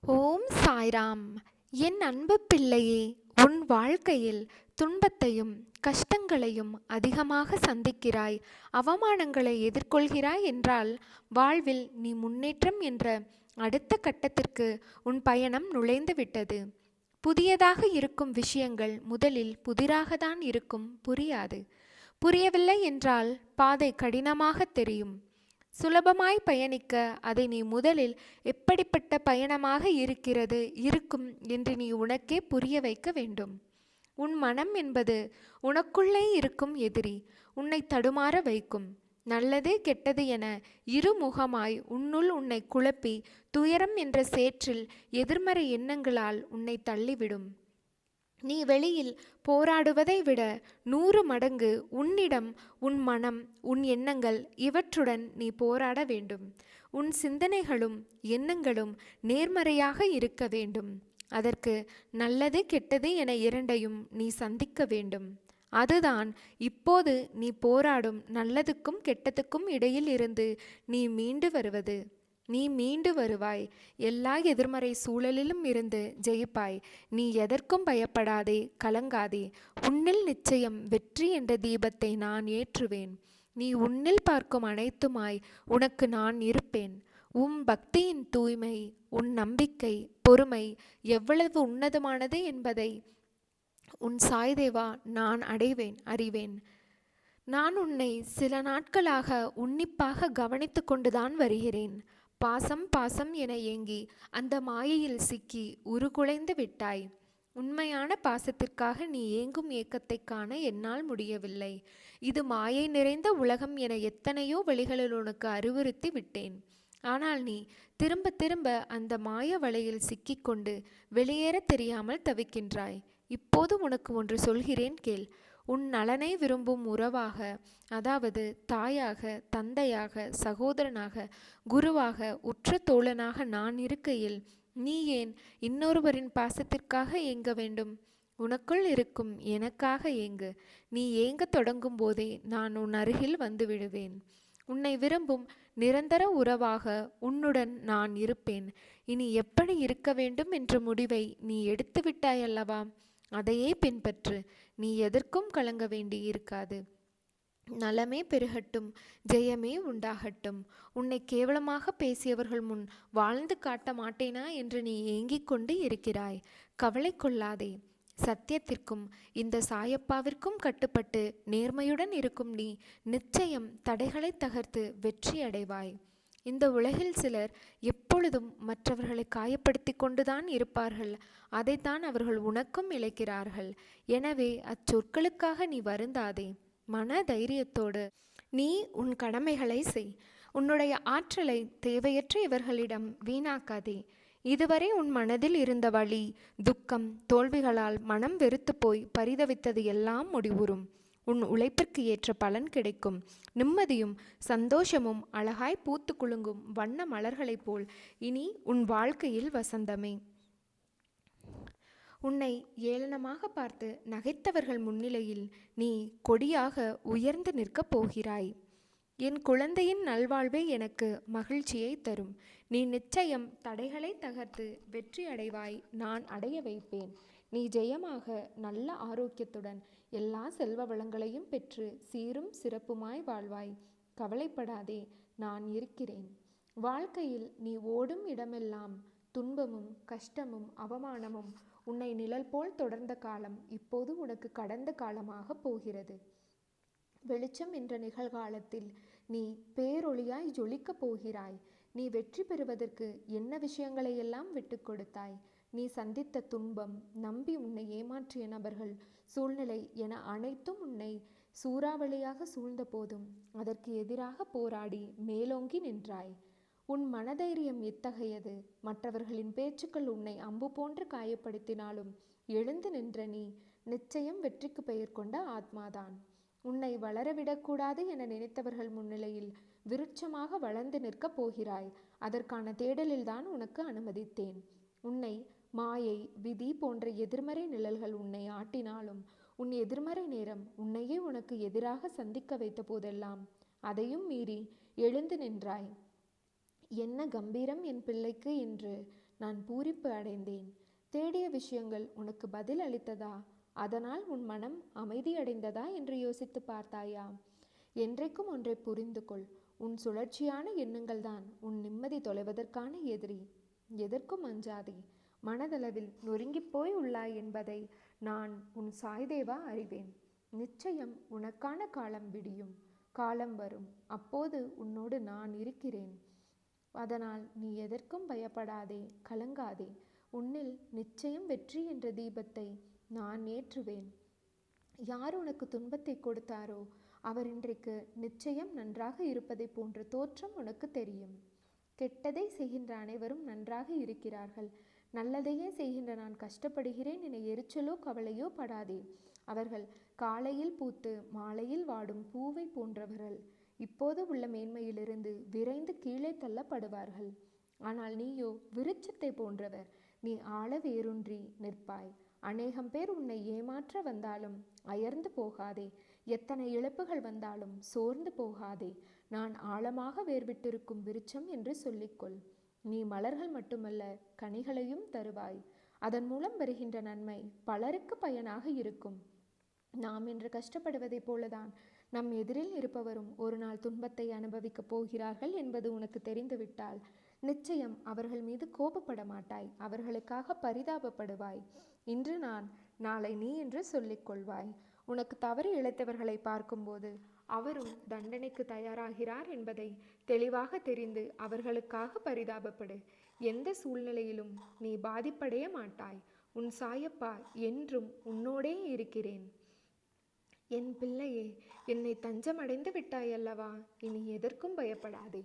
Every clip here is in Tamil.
ஓம் சாய்ராம். என் அன்பு பிள்ளையே, உன் வாழ்க்கையில் துன்பத்தையும் கஷ்டங்களையும் அதிகமாக சந்திக்கிறாய், அவமானங்களை எதிர்கொள்கிறாய் என்றால் வாழ்வில் நீ முன்னேற்றம் என்ற அடுத்த கட்டத்திற்கு உன் பயணம் நுழைந்து விட்டது. புதியதாக இருக்கும் விஷயங்கள் முதலில் புதிராகத்தான் இருக்கும், புரியாது. புரியவில்லை என்றால் பாதை கடினமாக தெரியும். சுலபமாய் பயணிக்க அதை நீ முதலில் எப்படிப்பட்ட பயணமாக இருக்கும் என்று நீ உனக்கே புரிய வைக்க வேண்டும். உன் மனம் என்பது உனக்குள்ளே இருக்கும் எதிரி, உன்னை தடுமாற வைக்கும். நல்லது கெட்டது என இருமுகமாய் உன்னுள் உன்னை குழப்பி துயரம் என்ற சேற்றில் எதிர்மறை எண்ணங்களால் உன்னை தள்ளிவிடும். நீ வெளியில் போராடுவதை விட 100 மடங்கு உன்னிடம் உன் மனம், உன் எண்ணங்கள் இவற்றுடன் நீ போராட வேண்டும். உன் சிந்தனைகளும் எண்ணங்களும் நேர்மறையாக இருக்க வேண்டும். அதற்கு நல்லது கெட்டது என இரண்டையும் நீ சந்திக்க வேண்டும். அதுதான் இப்போது நீ போராடும் நல்லதுக்கும் கெட்டதுக்கும் இடையில் இருந்து நீ மீண்டு வருவது. நீ மீண்டு வருவாய். எல்லா எதிர்மறை சூழலிலும் இருந்து ஜெயிப்பாய். நீ எதற்கும் பயப்படாதே, கலங்காதே. உன்னில் நிச்சயம் வெற்றி என்ற தீபத்தை நான் ஏற்றுவேன். நீ உன்னில் பார்க்கும் அனைத்துமாய் உனக்கு நான் இருப்பேன். உன் பக்தியின் தூய்மை, உன் நம்பிக்கை, பொறுமை எவ்வளவு உன்னதமானது என்பதை உன் சாய்தேவா நான் அறிவேன். நான் உன்னை சில நாட்களாக உன்னிப்பாக கவனித்து கொண்டுதான் வருகிறேன். பாசம் பாசம் என ஏங்கி அந்த மாயையில் சிக்கி உருகுலைந்து விட்டாய். உண்மையான பாசத்திற்காக நீ ஏங்கும் ஏக்கத்தை காண என்னால் முடியவில்லை. இது மாயை நிறைந்த உலகம் என எத்தனையோ வழிகளில் உனக்கு அறிவுறுத்தி விட்டேன். ஆனால் நீ திரும்ப திரும்ப அந்த மாய வலையில் சிக்கிக்கொண்டு வெளியேற தெரியாமல் தவிக்கின்றாய். இப்போது உனக்கு ஒன்று சொல்கிறேன் கேள். உன் நலனை விரும்பும் உறவாக, அதாவது தாயாக, தந்தையாக, சகோதரனாக, குருவாக, உற்ற தோழனாக நான் இருக்கையில் நீ ஏன் இன்னொருவரின் பாசத்திற்காக ஏங்க வேண்டும்? உனக்குள் இருக்கும் எனக்காக ஏங்கு. நீ ஏங்க தொடங்கும் போதே நான் உன் அருகில் வந்து விடுவேன். உன்னை விரும்பும் நிரந்தர உறவாக உன்னுடன் நான் இருப்பேன். இனி எப்படி இருக்க வேண்டும் என்ற முடிவை நீ எடுத்து விட்டாயல்லவா? அதையே பின்பற்று. நீ எதற்கும் கலங்க வேண்டி இருக்காது. நலமே பெருகட்டும், ஜெயமே உண்டாகட்டும். உன்னை கேவலமாக பேசியவர்கள் முன் வாழ்ந்து காட்ட மாட்டேனா என்று நீ ஏங்கிக் கொண்டு இருக்கிறாய். கவலை கொள்ளாதே. சத்தியத்திற்கும் இந்த சாயப்பாவிற்கும் கட்டுப்பட்டு நேர்மையுடன் இருக்கும் நீ நிச்சயம் தடைகளை தகர்த்து வெற்றி அடைவாய். இந்த உலகில் சிலர் எப்பொழுதும் மற்றவர்களை காயப்படுத்தி கொண்டுதான் இருப்பார்கள். அதைத்தான் அவர்கள் உனக்கும் இழைக்கிறார்கள். எனவே அச்சொற்களுக்காக நீ வருந்தாதே. மன தைரியத்தோடு நீ உன் கடமைகளை செய். உன்னுடைய ஆற்றலை தேவையற்ற இவர்களிடம் வீணாக்காதே. இதுவரை உன் மனதில் இருந்த வலி, துக்கம், தோல்விகளால் மனம் வெறுத்து போய் பரிதவித்தது எல்லாம் முடிவுறும். உன் உழைப்பிற்கு ஏற்ற பலன் கிடைக்கும். நிம்மதியும் சந்தோஷமும் அழகாய் பூத்து குலுங்கும் வண்ண மலர்களைப் போல் இனி உன் வாழ்க்கையில் வசந்தமே. உன்னை ஏளனமாக பார்த்து நகைத்தவர்கள் முன்னிலையில் நீ கொடியாக உயர்ந்து நிற்கப் போகிறாய். என் குழந்தையின் நல்வாழ்வே எனக்கு மகிழ்ச்சியை தரும். நீ நிச்சயம் தடைகளை தகர்த்து வெற்றி அடைவாய். நான் அடைய வைப்பேன். நீ ஜெயமாக நல்ல ஆரோக்கியத்துடன் எல்லா செல்வ வளங்களையும் பெற்று சீரும் சிறப்புமாய் வாழ்வாய். கவலைப்படாதே, நான் இருக்கிறேன். வாழ்க்கையில் நீ ஓடும் இடமெல்லாம் துன்பமும் கஷ்டமும் அவமானமும் உன்னை நிழல் போல் தொடர்ந்த காலம் இப்போது உனக்கு கடந்த காலமாக போகிறது. வெளிச்சம் என்ற நிகழ்காலத்தில் நீ பேரொளியாய் ஜொலிக்கப் போகிறாய். நீ வெற்றி பெறுவதற்கு என்ன விஷயங்களை எல்லாம் விட்டு கொடுத்தாய்? நீ சந்தித்த துன்பம், நம்பி உன்னை ஏமாற்றிய நபர்கள், சூழ்நிலை என அனைத்தும் உன்னை சூறாவளியாக சூழ்ந்த போதும் அதற்கு எதிராக போராடி மேலோங்கி நின்றாய். உன் மனதைரியம் எத்தகையது! மற்றவர்களின் பேச்சுக்கள் உன்னை அம்பு போன்று காயப்படுத்தினாலும் எழுந்து நின்ற நீ நிச்சயம் வெற்றிக்கு பெயர் கொண்ட ஆத்மாதான். உன்னை வளரவிடக்கூடாது என நினைத்தவர்கள் முன்னிலையில் விருட்சமாக வளர்ந்து நிற்கப் போகிறாய். அதற்கான தேடலில்தான் உனக்கு அனுமதித்தேன். உன்னை மாயை, விதி போன்ற எதிர்மறை நிழல்கள் உன்னை ஆட்டினாலும் உன் எதிர்மறை நேரம் உன்னையே உனக்கு எதிராக சந்திக்க வைத்த போதெல்லாம் அதையும் மீறி எழுந்து நின்றாய். என்ன கம்பீரம் என் பிள்ளைக்கு என்று நான் பூரிப்பு அடைந்தேன். தேடிய விஷயங்கள் உனக்கு பதில் அளித்ததா? அதனால் உன் மனம் அமைதியடைந்ததா என்று யோசித்து பார்த்தாயா? என்றைக்கும் ஒன்றை புரிந்து கொள். உன் சுழற்சியான எண்ணங்கள் தான் உன் நிம்மதி தொலைவதற்கான எதிரி. எதற்கும் அஞ்சாதே. மனதளவில் நொறுங்கிப் போய் உள்ளாய் என்பதை நான் உன் சாய்தேவா அறிவேன். நிச்சயம் உனக்கான காலம் விடியும். காலம் வரும். அப்போது உன்னோடு நான் இருக்கிறேன். அதனால் நீ எதற்கும் பயப்படாதே, கலங்காதே. உன்னில் நிச்சயம் வெற்றி என்ற தீபத்தை நான் ஏற்றுவேன். யார் உனக்கு துன்பத்தை கொடுத்தாரோ அவர் இன்றைக்கு நிச்சயம் நன்றாக இருப்பதை போன்ற தோற்றம் உனக்கு தெரியும். கெட்டதை செய்கின்ற அனைவரும் நன்றாக இருக்கிறார்கள். நல்லதையே செய்கின்ற நான் கஷ்டப்படுகிறேன் என எரிச்சலோ கவலையோ படாதே. அவர்கள் காலையில் பூத்து மாலையில் வாடும் பூவை போன்றவர்கள். இப்போது உள்ள மேன்மையிலிருந்து விரைந்து கீழே தள்ளப்படுவார்கள். ஆனால் நீயோ விருட்சத்தை போன்றவர். நீ ஆழ வேரூன்றி நிற்பாய். அநேகம் பேர் உன்னை ஏமாற்ற வந்தாலும் அயர்ந்து போகாதே. எத்தனை இழப்புகள் வந்தாலும் சோர்ந்து போகாதே. நான் ஆழமாக வேர்விட்டிருக்கும் விருட்சம் என்று சொல்லிக்கொள். நீ மலர்கள் மட்டுமல்ல, கனிகளையும் தருவாய். அதன் மூலம் வருகின்ற நன்மை பலருக்கு பயனாக இருக்கும். நாம் இன்று கஷ்டப்படுவதைப் போலதான் நம் எதிரில் இருப்பவரும் ஒரு நாள் துன்பத்தை அனுபவிக்கப் போகிறார்கள் என்பது உனக்கு தெரிந்துவிட்டால் நிச்சயம் அவர்கள் மீது கோபப்பட மாட்டாய். அவர்களுக்காக பரிதாபப்படுவாய். இன்று நான், நாளை நீ என்று சொல்லிக் கொள்வாய். உனக்கு தவறு இழைத்தவர்களை பார்க்கும்போது அவரும் தண்டனைக்கு தயாராகிறார் என்பதை தெளிவாக தெரிந்து அவர்களுக்காக பரிதாபப்படு. எந்த சூழ்நிலையிலும் நீ பாதிப்படைய மாட்டாய். உன் சாயப்பா என்றும் உன்னோடே இருக்கிறேன். என் பிள்ளையே, என்னை தஞ்சமடைந்து விட்டாயல்லவா? இனி எதற்கும் பயப்படாதே.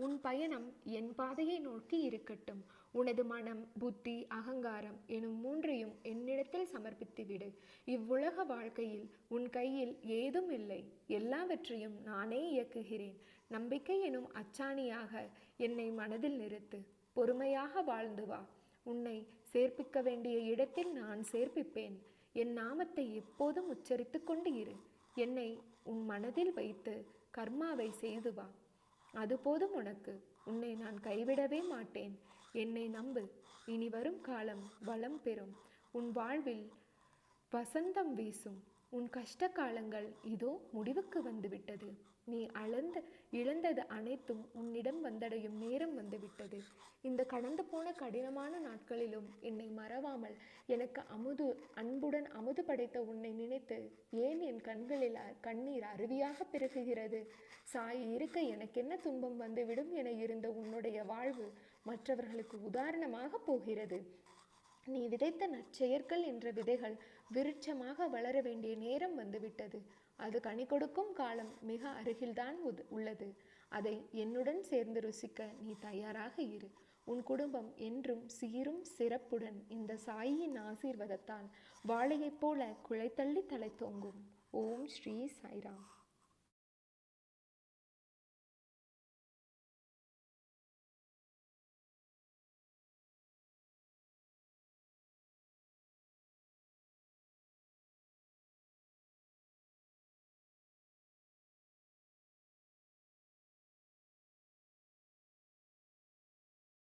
உன் பயணம் என் பாதையை நோக்கி இருக்கட்டும். உனது மனம், புத்தி, அகங்காரம் எனும் மூன்றையும் என்னிடத்தில் சமர்ப்பித்து விடு. இவ்வுலக வாழ்க்கையில் உன் கையில் ஏதும் இல்லை. எல்லாவற்றையும் நானே இயக்குகிறேன். நம்பிக்கை எனும் அச்சாணியாக என்னை மனதில் நிறுத்து. பொறுமையாக வாழ்ந்து வா. உன்னை சேர்ப்பிக்க வேண்டிய இடத்தில் நான் சேர்ப்பிப்பேன். என் நாமத்தை எப்போதும் உச்சரித்து கொண்டு இரு. என்னை உன் மனதில் வைத்து கர்மாவை செய்து வா. அது போதும் உனக்கு. உன்னை நான் கைவிடவே மாட்டேன். என்னை நம்பு. இனி வரும் காலம் வளம் பெறும். உன் வாழ்வில் வசந்தம் வீசும். உன் கஷ்ட காலங்கள் இதோ முடிவுக்கு வந்துவிட்டது. நீ இழந்தது அனைத்தும் உன்னிடம் வந்தடையும் நேரம் வந்துவிட்டது. இந்த கடந்து போன கடினமான நாட்களிலும் என்னை மறவாமல் எனக்கு அன்புடன் அமுது படைத்த உன்னை நினைத்து ஏன் என் கண்களில் கண்ணீர் அருவியாக பெருகுகிறது? சாய் இருக்க எனக்கென்ன துன்பம் வந்துவிடும் என இருந்த உன்னுடைய வாழ்வு மற்றவர்களுக்கு உதாரணமாக போகிறது. நீ விதைத்த நற்செயற்கள் என்ற விதைகள் விருட்சமாக வளர வேண்டிய நேரம் வந்துவிட்டது. அது கனி கொடுக்கும் காலம் மிக அருகில்தான் உள்ளது. அதை என்னுடன் சேர்ந்து ருசிக்க நீ தயாராக இரு. உன் குடும்பம் என்றும் சீரும் சிறப்புடன் இந்த சாயியின் ஆசீர்வாதத்தால் வாழையைப் போல குலைத்தள்ளி தலை தோங்கும். ஓம் ஸ்ரீ சாய்ராம்.